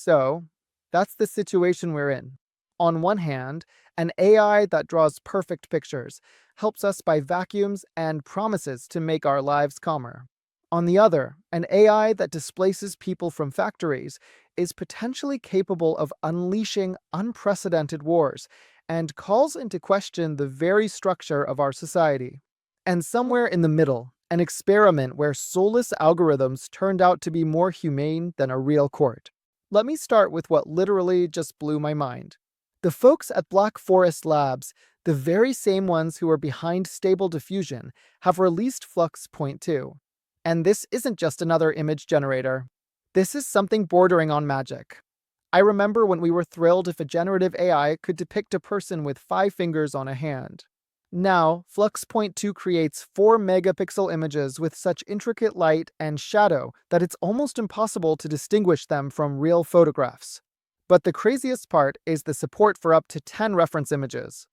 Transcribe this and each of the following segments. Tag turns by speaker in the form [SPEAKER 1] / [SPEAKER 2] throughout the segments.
[SPEAKER 1] So, that's the situation we're in. On one hand, an AI that draws perfect pictures helps us by vacuums and promises to make our lives calmer. On the other, an AI that displaces people from factories is potentially capable of unleashing unprecedented wars and calls into question the very structure of our society. And somewhere in the middle, an experiment where soulless algorithms turned out to be more humane than a real court. Let me start with what literally just blew my mind. The folks at Black Forest Labs, the very same ones who are behind Stable Diffusion, have released Flux Point 2. And this isn't just another image generator. This is something bordering on magic. I remember when we were thrilled if a generative AI could depict a person with 5 fingers on a hand. Now, Flux Point 2 creates 4 megapixel images with such intricate light and shadow that it's almost impossible to distinguish them from real photographs. But the craziest part is the support for up to 10 reference images.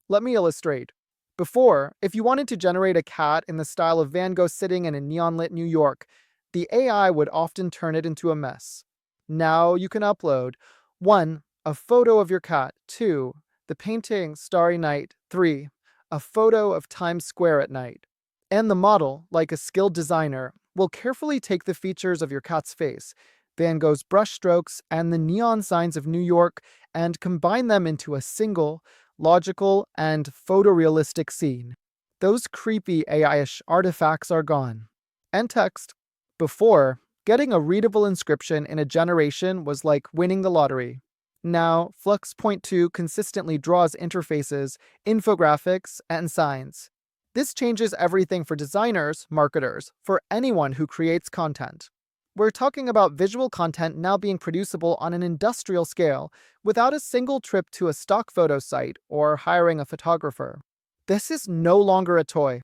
[SPEAKER 1] Let me illustrate. Before, if you wanted to generate a cat in the style of Van Gogh sitting in a neon-lit New York, the AI would often turn it into a mess. Now you can upload 1. A photo of your cat, 2. The painting Starry Night, 3. A photo of Times Square at night. And the model, like a skilled designer, will carefully take the features of your cat's face, Van Gogh's brushstrokes, and the neon signs of New York and combine them into a single, logical, and photorealistic scene. Those creepy AI-ish artifacts are gone. And text. Before, getting a readable inscription in a generation was like winning the lottery. Now, Flux Point 2 consistently draws interfaces, infographics, and signs. This changes everything for designers, marketers, for anyone who creates content. We're talking about visual content now being producible on an industrial scale without a single trip to a stock photo site or hiring a photographer. This is no longer a toy.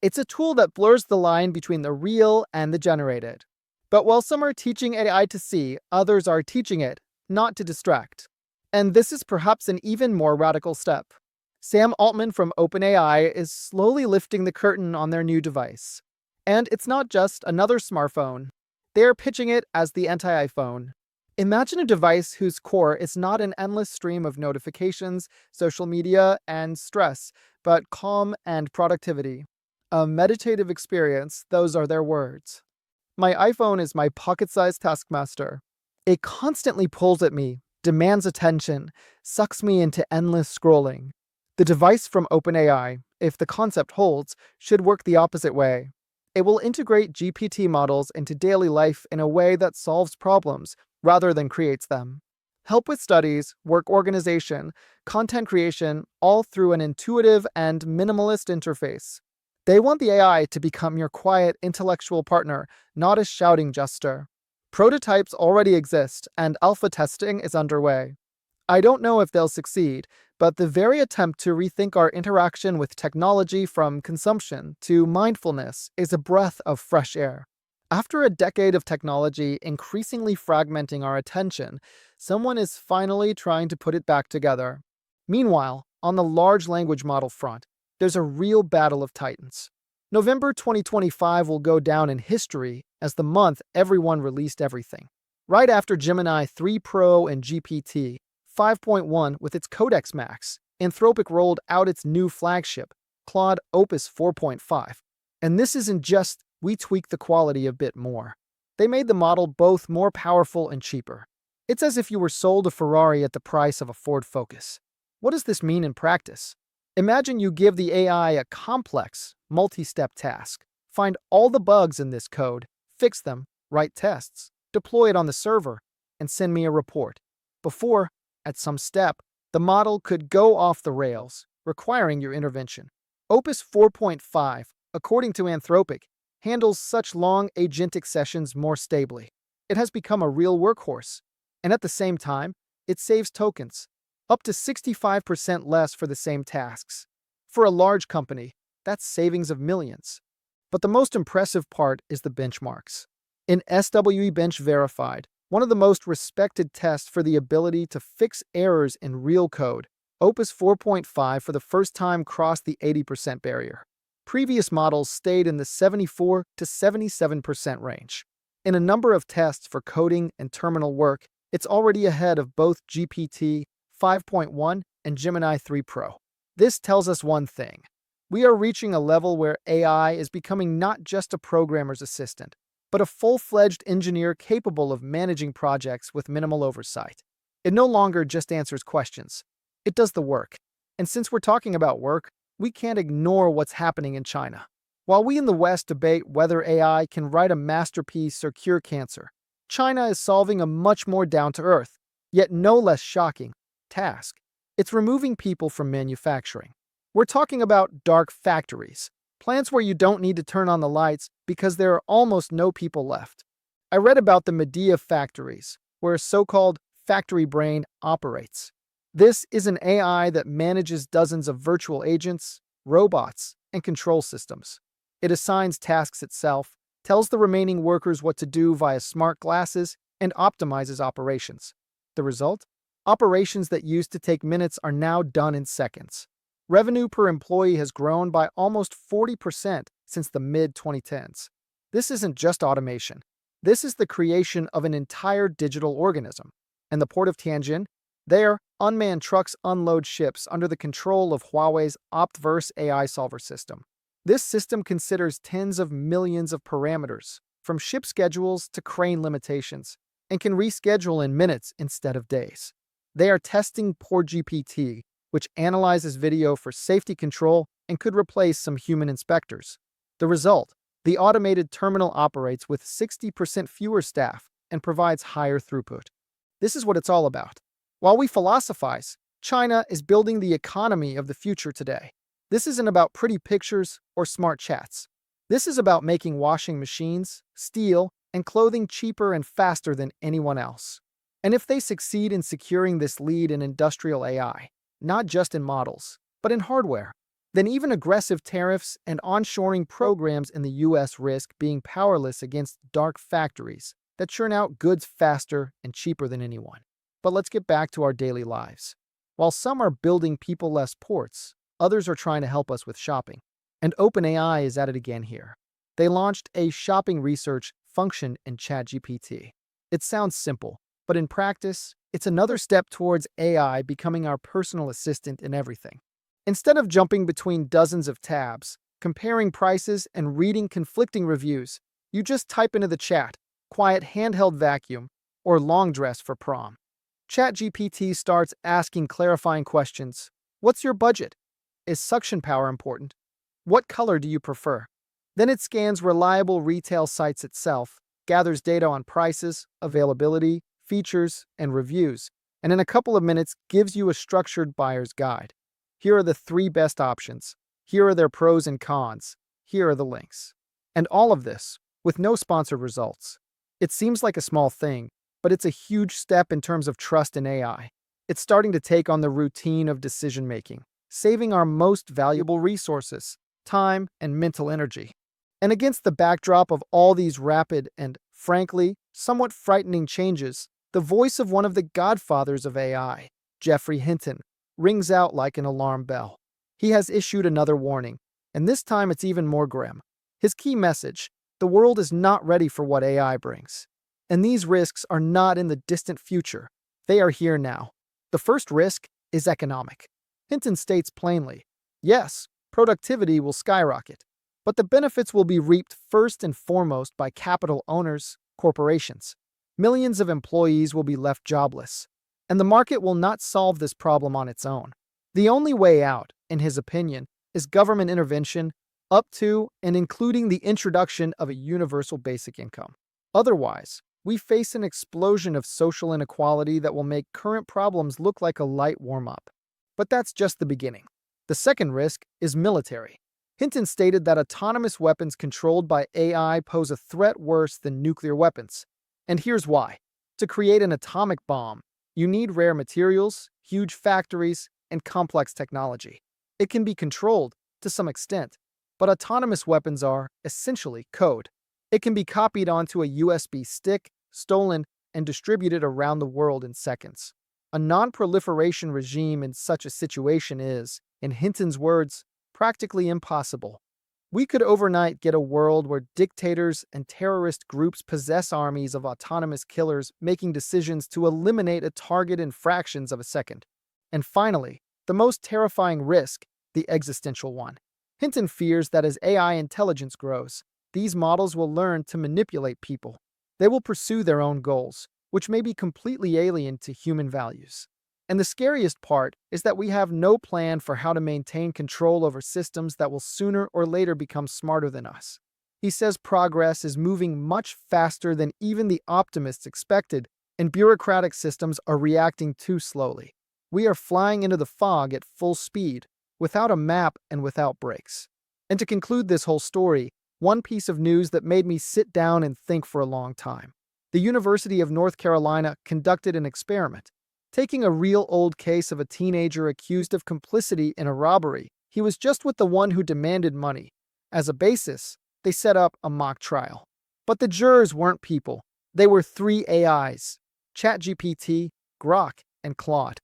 [SPEAKER 1] It's a tool that blurs the line between the real and the generated. But while some are teaching AI to see, others are teaching it not to distract. And this is perhaps an even more radical step. Sam Altman from OpenAI is slowly lifting the curtain on their new device. And it's not just another smartphone. They're pitching it as the anti-iPhone. Imagine a device whose core is not an endless stream of notifications, social media, and stress, but calm and productivity. A meditative experience, those are their words. My iPhone is my pocket-sized taskmaster. It constantly pulls at me, demands attention, sucks me into endless scrolling. The device from OpenAI, if the concept holds, should work the opposite way. It will integrate GPT models into daily life in a way that solves problems rather than creates them. Help with studies, work organization, content creation, all through an intuitive and minimalist interface. They want the AI to become your quiet intellectual partner, not a shouting jester. Prototypes already exist, and alpha testing is underway. I don't know if they'll succeed, but the very attempt to rethink our interaction with technology from consumption to mindfulness is a breath of fresh air. After a decade of technology increasingly fragmenting our attention, someone is finally trying to put it back together. Meanwhile, on the large language model front, there's a real battle of titans. November 2025 will go down in history as the month everyone released everything. Right after Gemini 3 Pro and GPT 5.1 with its Codex Max, Anthropic rolled out its new flagship, Claude Opus 4.5. And this isn't just we tweaked the quality a bit more. They made the model both more powerful and cheaper. It's as if you were sold a Ferrari at the price of a Ford Focus. What does this mean in practice? Imagine you give the AI a complex, multi-step task. Find all the bugs in this code, fix them, write tests, deploy it on the server, and send me a report. Before, at some step, the model could go off the rails, requiring your intervention. Opus 4.5, according to Anthropic, handles such long agentic sessions more stably. It has become a real workhorse. And at the same time, it saves tokens, up to 65% less for the same tasks. For a large company, that's savings of millions. But the most impressive part is the benchmarks. In SWE Bench Verified, one of the most respected tests for the ability to fix errors in real code, Opus 4.5 for the first time crossed the 80% barrier. Previous models stayed in the 74 to 77% range. In a number of tests for coding and terminal work, It's already ahead of both GPT 5.1 and Gemini 3 Pro. This tells us one thing. We are reaching a level where AI is becoming not just a programmer's assistant, but a full-fledged engineer capable of managing projects with minimal oversight. It no longer just answers questions. It does the work. And since we're talking about work, we can't ignore what's happening in China. While we in the West debate whether AI can write a masterpiece or cure cancer, China is solving a much more down-to-earth, yet no less shocking, task. It's removing people from manufacturing. We're talking about dark factories, plants where you don't need to turn on the lights because there are almost no people left. I read about the Medea factories, where a so-called factory brain operates. This is an AI that manages dozens of virtual agents, robots, and control systems. It assigns tasks itself, tells the remaining workers what to do via smart glasses, and optimizes operations. The result? Operations that used to take minutes are now done in seconds. Revenue per employee has grown by almost 40% since the mid-2010s. This isn't just automation. This is the creation of an entire digital organism. In the port of Tianjin, there, unmanned trucks unload ships under the control of Huawei's Optverse AI solver system. This system considers tens of millions of parameters, from ship schedules to crane limitations, and can reschedule in minutes instead of days. They are testing GPT, which analyzes video for safety control and could replace some human inspectors. The result? The automated terminal operates with 60% fewer staff and provides higher throughput. This is what it's all about. While we philosophize, China is building the economy of the future today. This isn't about pretty pictures or smart chats. This is about making washing machines, steel, and clothing cheaper and faster than anyone else. And if they succeed in securing this lead in industrial AI, not just in models, but in hardware, then even aggressive tariffs and onshoring programs in the US risk being powerless against dark factories that churn out goods faster and cheaper than anyone. But let's get back to our daily lives. While some are building people-less ports, others are trying to help us with shopping. And OpenAI is at it again here. They launched a shopping research function in ChatGPT. It sounds simple, but in practice, it's another step towards AI becoming our personal assistant in everything. Instead of jumping between dozens of tabs, comparing prices, and reading conflicting reviews, you just type into the chat, quiet handheld vacuum, or long dress for prom. ChatGPT starts asking clarifying questions. What's your budget? Is suction power important? What color do you prefer? Then it scans reliable retail sites itself, gathers data on prices, availability, features, and reviews, and in a couple of minutes gives you a structured buyer's guide. Here are the 3 best options. Here are their pros and cons. Here are the links. And all of this, with no sponsored results. It seems like a small thing, but it's a huge step in terms of trust in AI. It's starting to take on the routine of decision-making, saving our most valuable resources, time and mental energy. And against the backdrop of all these rapid and, frankly, somewhat frightening changes, the voice of one of the godfathers of AI, Geoffrey Hinton, rings out like an alarm bell. He has issued another warning, and this time it's even more grim. His key message: the world is not ready for what AI brings. And these risks are not in the distant future. They are here now. The first risk is economic. Hinton states plainly, yes, productivity will skyrocket, but the benefits will be reaped first and foremost by capital owners, corporations. Millions of employees will be left jobless, and the market will not solve this problem on its own. The only way out, in his opinion, is government intervention up to and including the introduction of a universal basic income. Otherwise, we face an explosion of social inequality that will make current problems look like a light warm-up. But that's just the beginning. The second risk is military. Hinton stated that autonomous weapons controlled by AI pose a threat worse than nuclear weapons. And here's why. To create an atomic bomb, you need rare materials, huge factories, and complex technology. It can be controlled, to some extent, but autonomous weapons are, essentially, code. It can be copied onto a USB stick, stolen, and distributed around the world in seconds. A non-proliferation regime in such a situation is, in Hinton's words, practically impossible. We could overnight get a world where dictators and terrorist groups possess armies of autonomous killers making decisions to eliminate a target in fractions of a second. And finally, the most terrifying risk, the existential one. Hinton fears that as AI intelligence grows, these models will learn to manipulate people. They will pursue their own goals, which may be completely alien to human values. And the scariest part is that we have no plan for how to maintain control over systems that will sooner or later become smarter than us. He says progress is moving much faster than even the optimists expected, and bureaucratic systems are reacting too slowly. We are flying into the fog at full speed, without a map and without brakes. And to conclude this whole story, one piece of news that made me sit down and think for a long time. The University of North Carolina conducted an experiment. Taking a real old case of a teenager accused of complicity in a robbery, he was just with the one who demanded money. As a basis, they set up a mock trial. But the jurors weren't people. They were 3 AIs: ChatGPT, Grok, and Claude.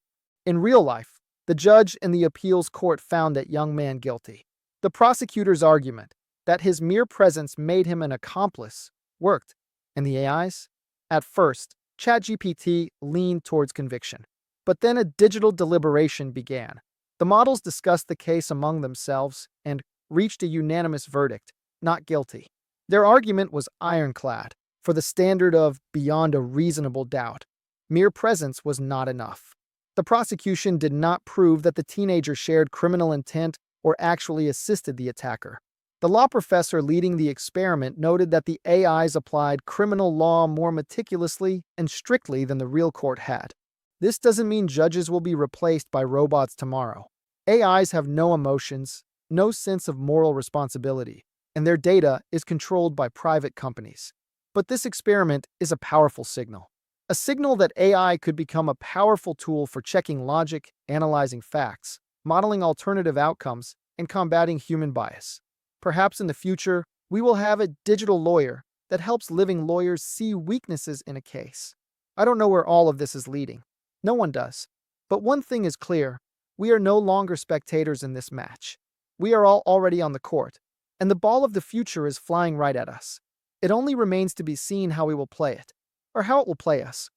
[SPEAKER 1] In real life, the judge in the appeals court found that young man guilty. The prosecutor's argument, that his mere presence made him an accomplice, worked. And the AIs? At first, ChatGPT leaned towards conviction. But then a digital deliberation began. The models discussed the case among themselves and reached a unanimous verdict: not guilty. Their argument was ironclad, for the standard of beyond a reasonable doubt. Mere presence was not enough. The prosecution did not prove that the teenager shared criminal intent or actually assisted the attacker. The law professor leading the experiment noted that the AIs applied criminal law more meticulously and strictly than the real court had. This doesn't mean judges will be replaced by robots tomorrow. AIs have no emotions, no sense of moral responsibility, and their data is controlled by private companies. But this experiment is a powerful signal. A signal that AI could become a powerful tool for checking logic, analyzing facts, modeling alternative outcomes, and combating human bias. Perhaps in the future, we will have a digital lawyer that helps living lawyers see weaknesses in a case. I don't know where all of this is leading. No one does. But one thing is clear: we are no longer spectators in this match. We are all already on the court, and the ball of the future is flying right at us. It only remains to be seen how we will play it, or how it will play us.